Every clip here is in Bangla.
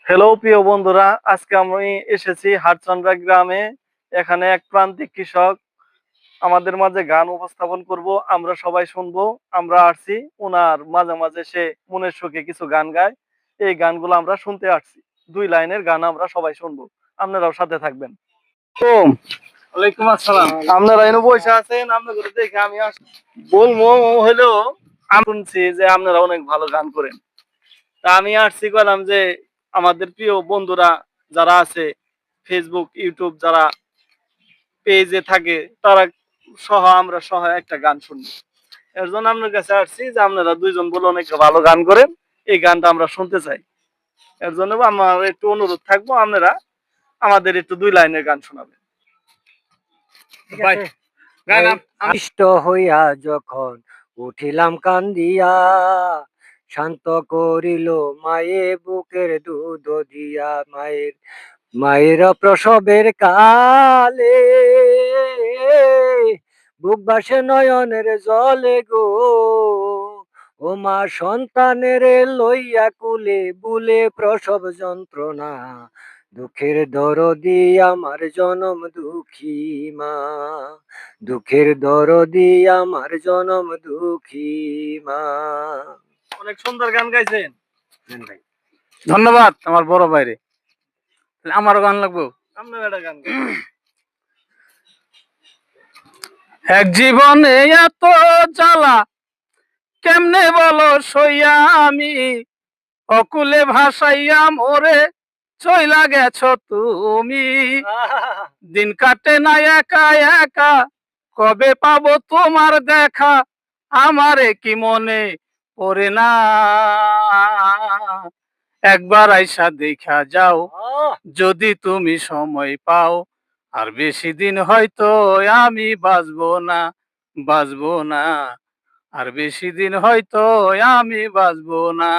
হ্যালো প্রিয় বন্ধুরা, আজকে আমি এসেছি হাটচন্দ্রা গ্রামে। এখানে এক প্রান্তিক কৃষক আমাদের মাঝে গান উপস্থাপন করব, আমরা সবাই শুনবো। আমরা আসছি ওনার মাঝে মাঝে, সে মনের সুখে কিছু গান গায়। এই গানগুলো আমরা শুনতে আসছি। 2 লাইনের গান আমরা সবাই শুনবো, আপনারাও সাথে থাকবেন। তো ওয়ালাইকুম আসসালাম। আপনারা এনে বসে আছেন, আপনাদের দেখে আমি বলবো হলেও আমি শুনছি যে আপনারা অনেক ভালো গান করেন। তা আমি আসছি কইলাম যে আমাদের প্রিয় বন্ধুরা যারা আছে, ফেসবুক ইউটিউব যারা পেজে থাকে, তারা সহ আমরা সহ একটা গান শুনবো। এর জন্য আপনার কাছে আসছি যে আপনারা দুইজন বলে অনেক ভালো গান করেন, এই গানটা আমরা শুনতে চাই। এর জন্য আমার একটু অনুরোধ থাকবো, আপনারা আমাদের একটু 2 লাইনের গান শোনাবেন। ভাই গান ইষ্ট হইয়া যখন উঠিলাম কান্দিয়া, শান্ত করিল মায়ে বুকের দুধ দিয়া। মায়ের প্রসবের কালে বুক বাসে নয়নের জলে গো। ও মা সন্তানের লইয়া কুলে বুলে প্রসব যন্ত্রণা, দুঃখের দরদি আমার জনম দুঃখী মা। দুঃখের দরদি আমার জনম দুঃখী মা। অনেক সুন্দর গান গাইছেন ভাই, ধন্যবাদ আমার বড় ভাইরে। আমারও গান লাগবো। আপনারা একটা গান গান। এক জীবনে এত জ্বালা কেমনে বলো সইয়া আমি, অকুলে ভাসাইয়া মোরে চইলা গেছো তুমি। দিন কাটে না একা একা, কবে পাবো তোমার দেখা, আমারে কি মনে পড়ে না। একবার আইসা দেখা যাও যদি তুমি সময় পাও, আর বেশি দিন হয়তো আমি বাঁচবো না, আর বেশি দিন হয়তো আমি বাঁচবো না।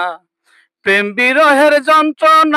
প্রেম বিরহের যন্ত্রণা